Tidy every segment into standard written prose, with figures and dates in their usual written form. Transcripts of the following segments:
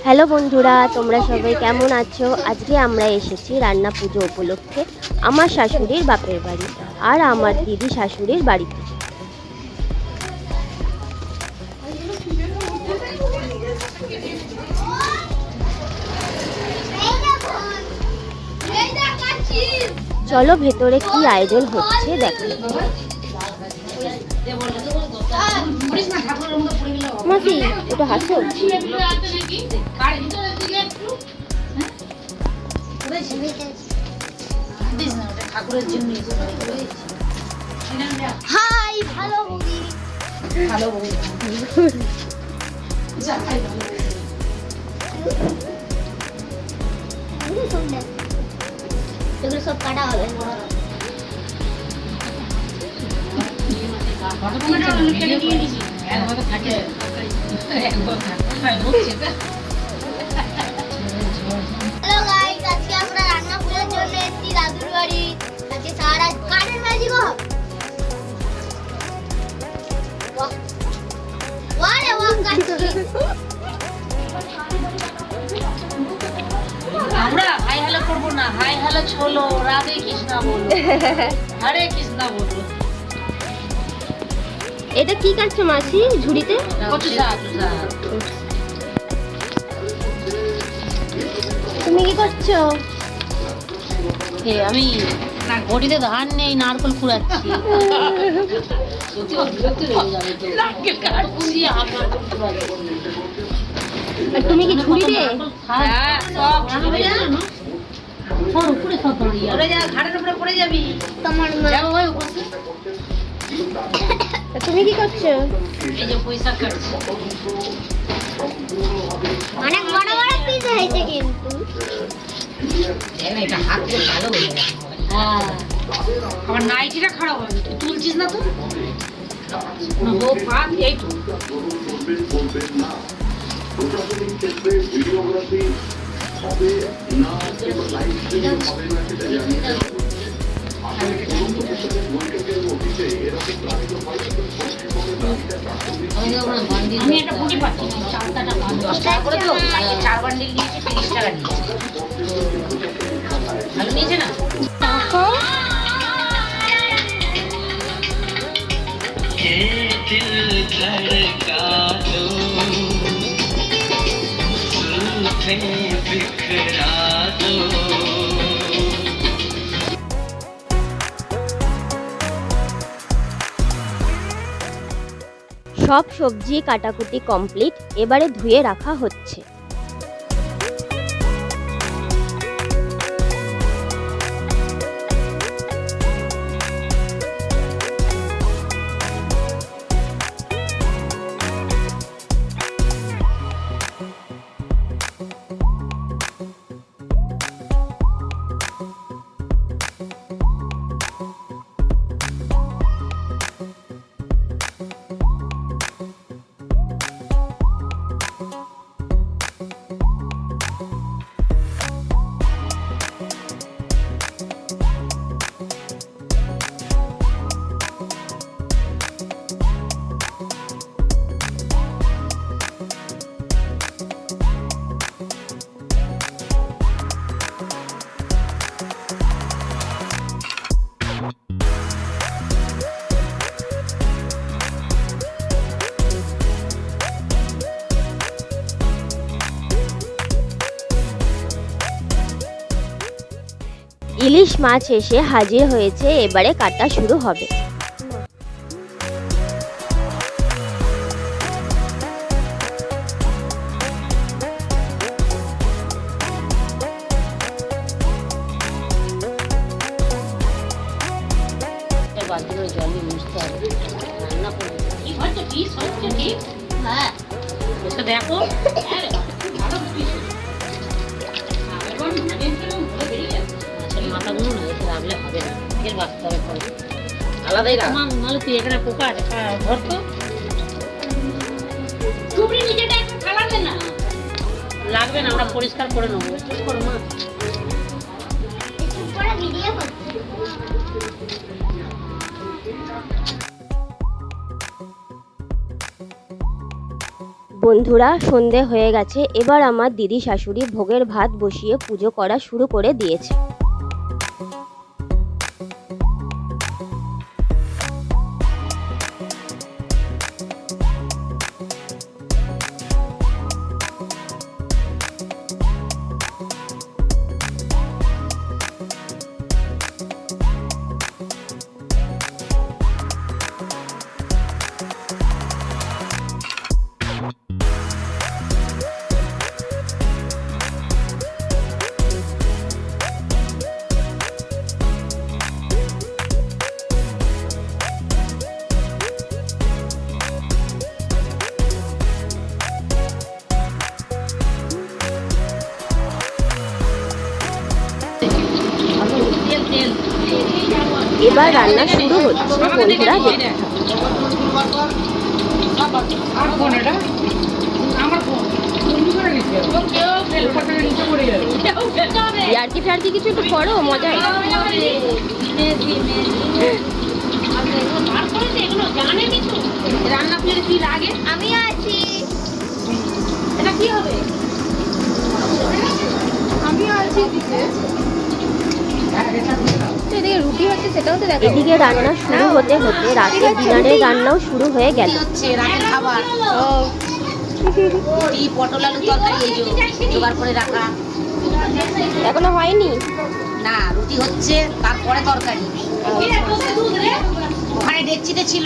Hello বন্ধুরা, তোমরা সবাই কেমন আছো? আজকে আমরা এসেছি রান্না পুজো উপলক্ষে আমার শাশুড়ির বাপের বাড়ি আর আমার দিদি শাশুড়ির বাড়িতে। চলো ভেতরে কি আয়োজন হচ্ছে দেখো। মাসি একটু হাসো। হাই ভালো বৌদি। ভালো বৌদি। এগুলো সব কাটা হবে। হ্যালো গাইস, আজকে আমরা রান্না পুজোর জন্য এসেছি দাদুর বাড়ি। আজকে সারা কারেন্ট ম্যাজিক হবে। ওয়ারে ওয়া কাচ্চি। আমরা হাই হ্যালো করবো না, হাই হ্যালো ছোলো, রাধে কৃষ্ণা বলো, হরে কৃষ্ণা বলো। এটা কি কাটছো মাসি ঝুড়িতে? তুমি কি করছো? আমি না ঘড়িতে ধান নেই, নারকল কুড়াচ্ছি। আর তুমি কি ঝুড়িতে? ঘাটের উপরে পড়ে যাবি। তোমার মা। তুমি কি করছো? এই যে পয়সা কাটছি। অনেক বড় বড় পিস হয়েছে কিন্তু। এটা হাত দিয়ে ভালো হয়ে গেছে। হ্যাঁ, আমার নাইটিটা খারাপ হবে, তুই তুলছিস না তো? না ও পাত এইটু। প্রশাসনিক ক্ষেত্রে ভিডিওগ্রাফি হবে না, কেবল লাইভ স্ট্রিমিং হবে না সেটা জানিয়ে আমি একটা পুঁটি পাচ্ছি, চারটা 10 টাকা করে তো, 4 বান্ডিল নিয়েছি, 30 টাকা নিয়েছি। ভালো নিয়েছে না? সব সবজি কাটাকুটি কমপ্লিট, এবারে ধুয়ে রাখা হচ্ছে। ইলিশ মাছ এসে হাজির হয়েছে, এবারে কাটা শুরু হবে। জলে মিশতে হবে, রান্না করবো। কি হচ্ছে? কি হচ্ছে? ঠিক হ্যাঁ, ওটা দেখো। মাথাগুলো না এসে রাখলে হবে না, ফের বাঁচতে হবে পরে, আলাদাই রাখ। নাহলে তুই এখানে পোকা ধর তো, চুপড়ি নিজেটা একটু খালাবে না, লাগবে না, আমরা পরিষ্কার করে নেবো। ঠিক করো মা। বন্ধুরা, সন্ধে হয়ে গেছে। এবার আমার দিদি শাশুড়ি ভোগের ভাত বসিয়ে পুজো করা শুরু করে দিয়েছে। এবার রান্না শুরু হচ্ছে। বন্ধুরা দেখুন, ইয়ার্কি ফ্যার্কি কিছু একটু করো, মজা। রান্না করে কি লাগে? আমি আছি। এটা কি হবে? আমিও আছি দিতে। এদিকে রুটি হচ্ছে, সেটাও তো দেখো। এদিকে রান্না শুরু হতে হতে রাতে ডিনারের রান্নাও শুরু হয়ে গেল। হচ্ছে রাতের খাবার। রুটি, পটল আলু তরকারি এই যে জোগাড় করে রাখা। এখনো হয়নি? না, রুটি হচ্ছে, তারপরে তরকারি। ওখানে ডেকচিতে ছিল।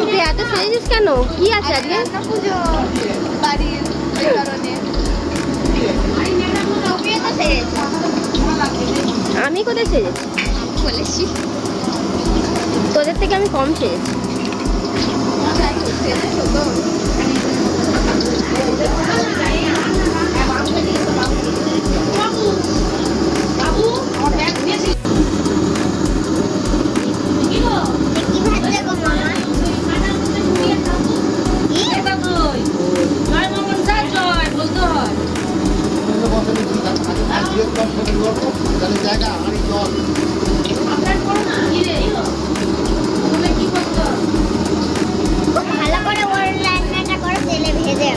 তুই এত সেজেছিস কেন? কি আছে আজকে? পুজো বাড়ির, এই কারণে। তুমিও তো সেরেছো। আমি কোথায় সেজেছি? বলেছি। তোদের থেকে আমি কম সেজেছি। সেরেছো তো। ভালো করে ওর রান্নাটা করে তেলে ভেজে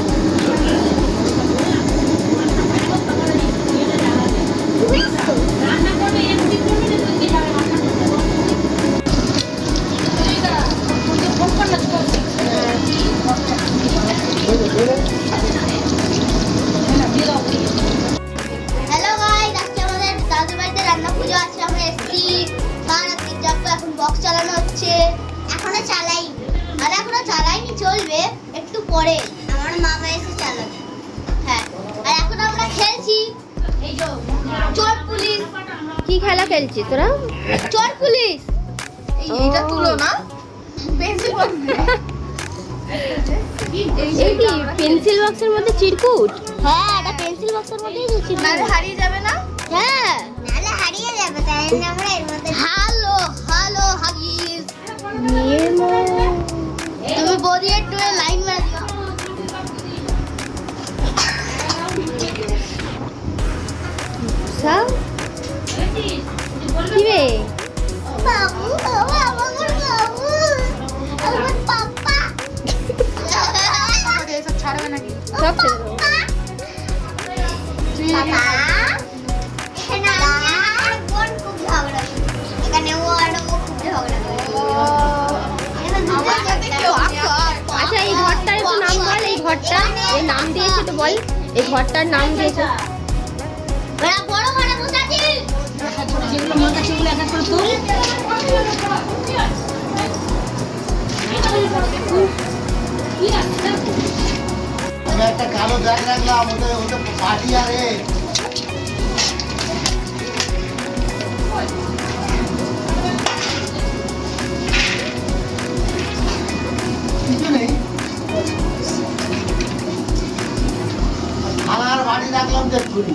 হ্যালো গাইস, আজকে আমাদের দাদু বাড়িতে রান্না পুজো আছে। আমরা এসছি বারাতির যাবো। এখন বক্স চালানো হচ্ছে। এখনো চালাইনি, চলবে একটু পরে। আমার মামা এসে চালাবে। হ্যাঁ, আর এখন আমরা খেলছি এই যে চোর পুলিশ। কি খেলা খেলছিস তোরা? চোর পুলিশ। এইটা তুলো না, পেন্সিল বক্স। এই কি পেন্সিল বক্সের মধ্যে চিরকুট? হ্যাঁ, এটা পেন্সিল বক্সের মধ্যেই দিচ্ছি। নালে হারিয়ে যাবে না? হ্যাঁ, নালে হারিয়ে যাবে। তাই আমরা এর মধ্যে হ্যালো হাগিস। তুমি বডি একটু লাইন মার দিও। কি রে? বাবু, আমার বাবু, আমার পাপা। এসব ছাড়বে নাকি? সব ছেড়ে দেবো। পাপা, এখানে আর বোন খুব ঝগড়া করে। এখানে ও আর ও খুব ঝগড়া করে। আচ্ছা, এই ঘরটার একটু নাম বল। এই ঘরটা এই নাম দিয়েছে তো বল। এই ঘরটার নাম দিয়েছে। ওরা বড় ঘরে বসে আছে। যেগুলো মনে আছে সেগুলো এক এক করে তুল। আমি একটা কালো ব্যাগ রাখলাম, ওটা পার্টি আরে কিছু নেই। আমার বাড়ি রাখলাম দেখুন।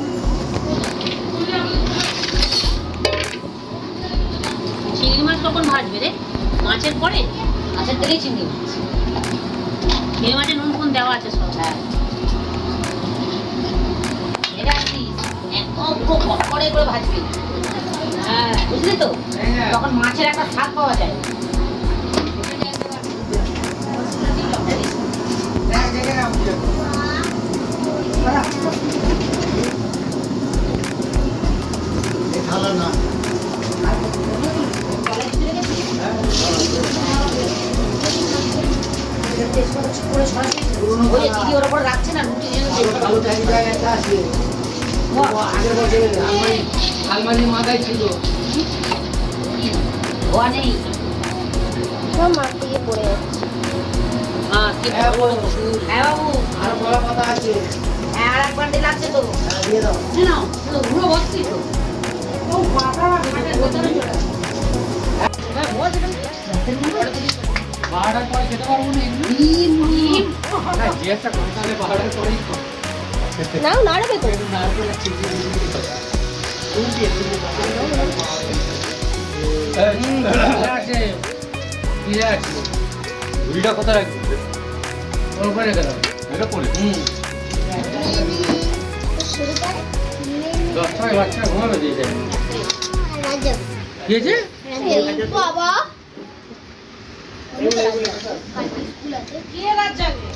চিংড়ি মাছ কখন ভাজবে রে? মাছের পরে? মাছের থেকেই চিংড়ি মাছ। চিংড়ি মাছে নুন ফুন দেওয়া আছে সব। হ্যাঁ, এটা আসিস একদম পুরো কড়কড়ে করে ভাজবি। হ্যাঁ, বুঝলি তো? তখন মাছের একটা স্বাদ পাওয়া যায়। ভালো না ওই দিদি ওর উপর রাখছে না রুটি ভালো জায়গায় একটা আছে আগের বছর আলমারির মাথায় ছিল ধোয়া নেই। সব মাঠ থেকে পড়ে যাচ্ছে। হ্যাঁ বাবু, আর বড় কথা আছে হ্যাঁ আর এক বান্ডিল আছে তো। দিয়ে দাও নাও, পুরো ভর্তি তো। ও বাবা, খাটের ভেতরে চলে গেছে। এবার বল এটা বারোটার পরে খেতে পারবো না এমনি? ডিম। না, যে একটা কথা তাহলে বারোটার পরেই খাও। নাও নাড়বে তো। নারকেলের চিনি দিয়ে দিতে হবে। আছে, পিজা আছে। ঝুড়িটা কোথায় রাখবি? ওর উপরে রেখে দাও। এটা পরে? শুরু করে 10টায় বাচ্চা ঘুমাবে দিয়ে যায়। রাজব কি হয়েছে? বাবা কে রাত জাগে?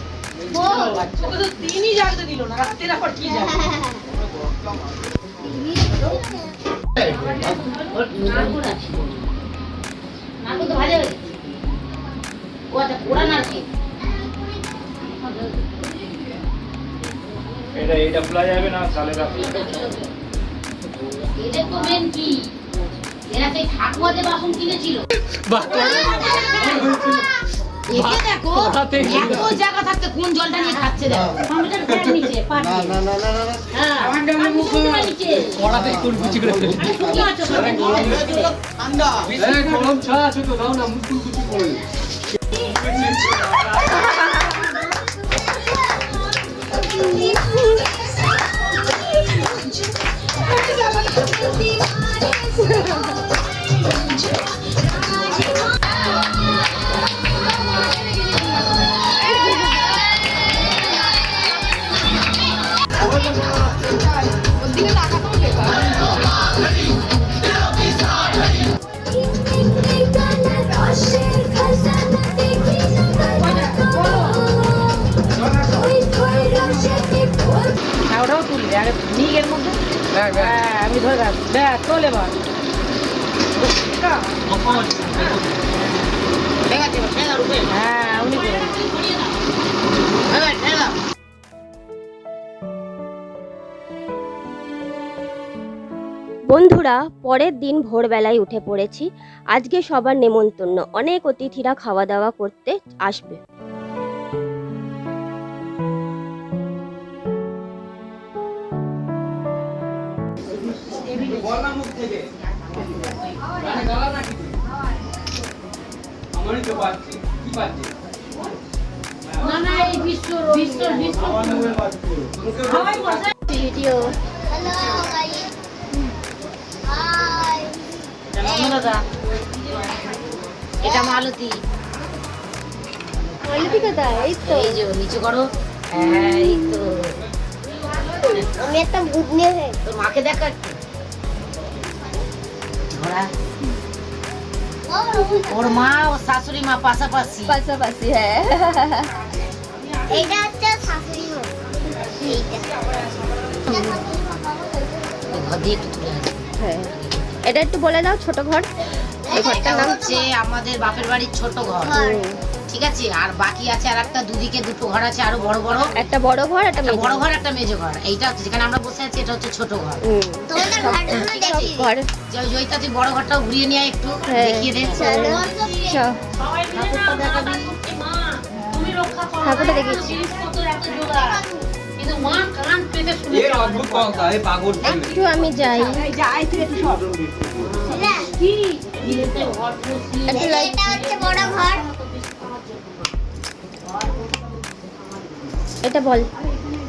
ওকে তো দিনই জাগতে দিল না, রাতের আবার কি জাগে? নারকেল আছে। নারকেল তো ভাজা হয়েছে। ও আচ্ছা, পোড়া নারকেল। এটা খোলা যাবে না তাহলে রাখি। এদের তো মেন কি? এরা সেই ঠাকুয়াতে বাসন কিনেছিল। একে দেখো, এত জায়গা থাকতে কোন জলটা নিয়ে খাচ্ছে দেখো। টমেটোর প্যান নিচে, পাট না নিচে। না না না না হ্যাঁ, আর মুখটা নিচে। কড়াতেই তোর কুচি করে ফেলি। আরে শুকিয়ে আছো তো। ঠান্ডা গরম চা আছে তো দাও না মুখ কুচি করে। হ্যাঁ, ওটাও তুলবে আগে নিয়ে এর মধ্যে। হ্যাঁ, আমি ধরে রাখবো। দেখ চল এবার। হ্যাঁ, উনি করে। বন্ধুরা, পরের দিন ভোরবেলায় উঠে পড়েছি। আজকে সবার নেমন্তন্ন, অনেক অতিথিরা খাওয়া দাওয়া করতে আসবে। আমারই তো পাচ্ছি কি পাচ্ছি না না, এই বিশ্বর হাওয়াই বসে। ভিডিও হ্যালো গাইস হাই দাদা, এটা মালতী। মালতী কোথায়? এই তো এই যে নিচু করো। হ্যাঁ, এই তো। আমি একটা ভূত নিয়ে যাই তোর মাকে দেখা একটু। ঘোড়া। ওর মা ও শাশুড়ি মা পাশাপাশি। পাশাপাশি। হ্যাঁ, এইটা হচ্ছে শাশুড়ি মা এইটা ঘর দিয়ে একটু তুলে আনছি। হ্যাঁ। এটা একটু বলে দাও, ছোট ঘর। এই এটা ঘরটার নাম হচ্ছে আমাদের বাপের বাড়ির ছোট ঘর। ঠিক আছে, আর বাকি আছে আর একটা, দুদিকে দুটো ঘর আছে আরো বড় বড়। একটা বড় ঘর, একটা একটা মেজো বড় ঘর, একটা মেজো ঘর। এইটা হচ্ছে যেখানে আমরা বসে আছি, এটা হচ্ছে ছোট ঘর। তোমাদের ঘরটা দেখি ঘর। জয়িতা, তুই বড় ঘরটা ঘুরিয়ে নিয়ে আয় একটু, হ্যাঁ। দেখিয়ে দে। চলো ঠাকুরটা দেখাবি। ঠাকুরটা দেখিয়েছি। কিন্তু মা কান পেতে শুনে এর অদ্ভুত কথা এই পাগল ছেলে একটু আমি যাই। কি বিয়েতে ঘর বসিয়ে একটু লাইট। এটা হচ্ছে বড় ঘর এটা বল।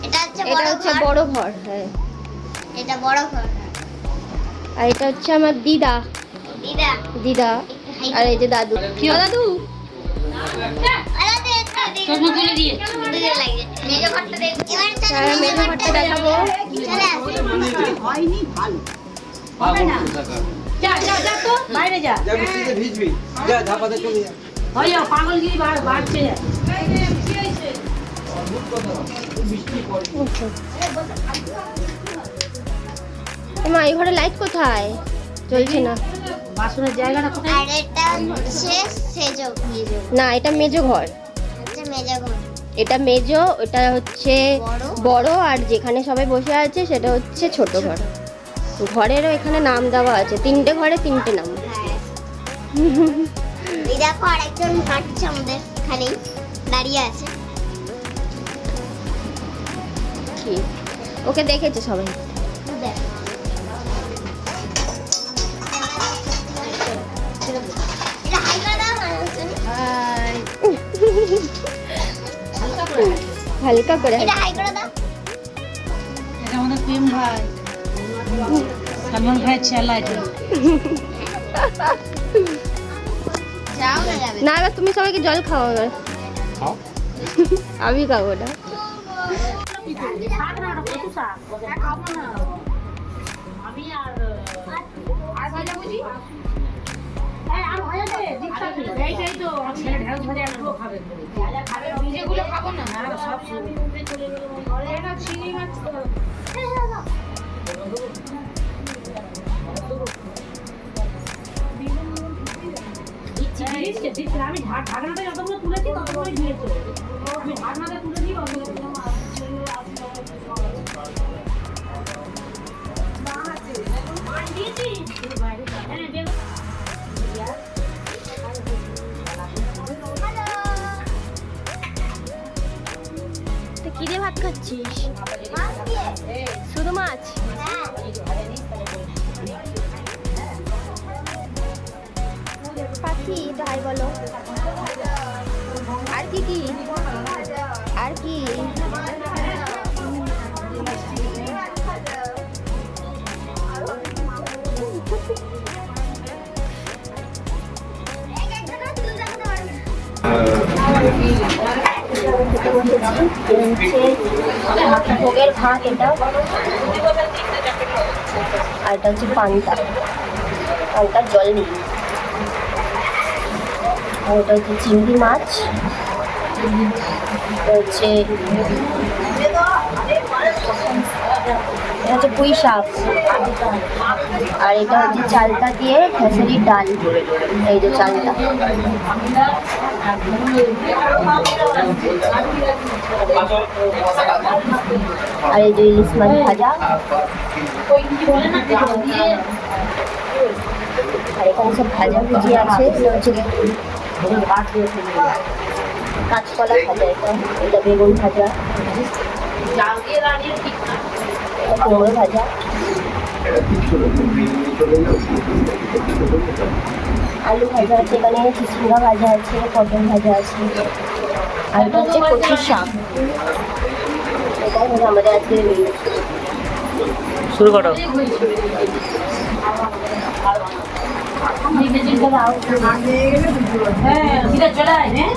এটা হচ্ছে এটা বড় হচ্ছে ঘর বড় ঘর। হ্যাঁ। এটা বড় ঘর আর এটা হচ্ছে আমার দিদা। দিদা দিদা আর এই যে দাদু। দাদু তোর মুখে তুলে দিয়ে মেজো ঘরটা দেখো এবার তাহলে মেজো ঘরটা দেখাবো। চলে আসো পাগল কোথাকার। যা যা যা তো বাইরে যা যা বৃষ্টিতে ভিজবি যা ধাপাতে চলে যা হয় পাগলগিরি বাড়ছে মা এই ঘরে লাইট কোথায়? জ্বলছে না। বাসনের জায়গাটা কোথায়? আর এটা হচ্ছে সেজো মেজো না, এটা মেজো ঘর। হচ্ছে মেজো ঘর। এটা মেজো, ওটা হচ্ছে বড়। বড়, আর যেখানে সবাই বসে আছে সেটা হচ্ছে ছোট ঘর। ঘরেরও এখানে নাম দেওয়া আছে, 3টে ঘরে 3টে নাম। হ্যাঁ। এই দেখো আরেকজন হাঁটছে আমাদের এখানেই দাঁড়িয়ে আছে। কি? ওকে দেখেছে সবাই। দেখ। এটা হাই করে দাও না হালকা করে। এটা হাই করে দাও। এটা আমাদের প্রেম ভাই, সালমান ভাইয়ের ছেলা এটা। যাও না যাবে না, এবার তুমি সবাইকে জল খাও এবার। আমি খাবো না। আমি ঢাকনাটা যতগুলো তুলেছি ততগুলোই দিয়েছে। আমি ঢাকনাটা তুলে দিই তো কি দিয়ে ভাত খাচ্ছিস? মাছ দিয়ে শুধু মাছ? হ্যাঁ পাখি তো হাই বলো। আর কি কি? আর কি? ভোগের ভাত এটা, আর এটা হচ্ছে পান্তার জল নেই। আর এটা হচ্ছে চিংড়ি মাছ, এটা হচ্ছে পুঁই শাক, আর এটা হচ্ছে চালতা দিয়ে খেসারির ডাল। এই যে চালতা, আর এই যে ইলিশ মাছ ভাজা, আর এখানে সব ভাজা ভুজি আছে। এটা হচ্ছে কাঁচকলা ভাজা, এটা বেগুন ভাজা, কুমড়ো ভাজা, আলু ভাজা আছে, এখানে চিচিঙ্গা ভাজা আছে, পটল ভাজা আছে, আর এটা হচ্ছে কচুর শাক। এটাই হলো আমাদের আজকের মেনু। শুরু করো। হ্যাঁ চলে আয়। হ্যাঁ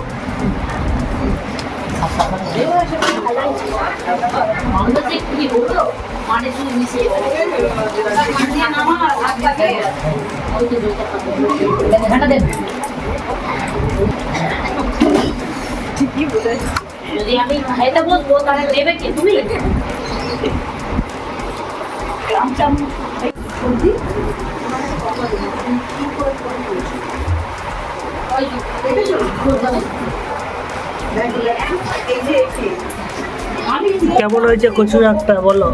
যদি আমি খাইতে বসবো তাহলে দেবে কি তুমি? কেমন হয়েছে কচু একটা বলো?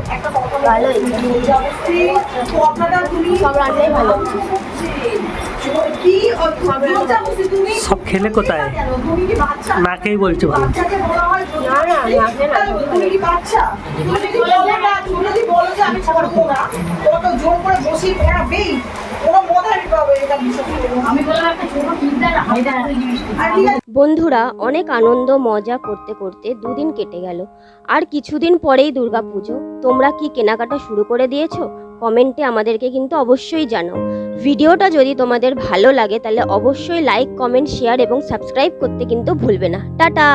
ভালো হয়েছে, সব রান্নাই ভালো হচ্ছে। সব খেলে কোথায়? নাকেই বলছে ভালো। না না, রাখলে না। বন্ধুরা, অনেক আনন্দ মজা করতে করতে দুদিন কেটে গেল। আর কিছুদিন পরেই দুর্গাপুজো। তোমরা কি কেনাকাটা শুরু করে দিয়েছো? কমেন্টে আমাদেরকে কিন্তু অবশ্যই জানাও। ভিডিওটা যদি তোমাদের ভালো লাগে তাহলে অবশ্যই লাইক, কমেন্ট, শেয়ার এবং সাবস্ক্রাইব করতে কিন্তু ভুলবে না। টাটা।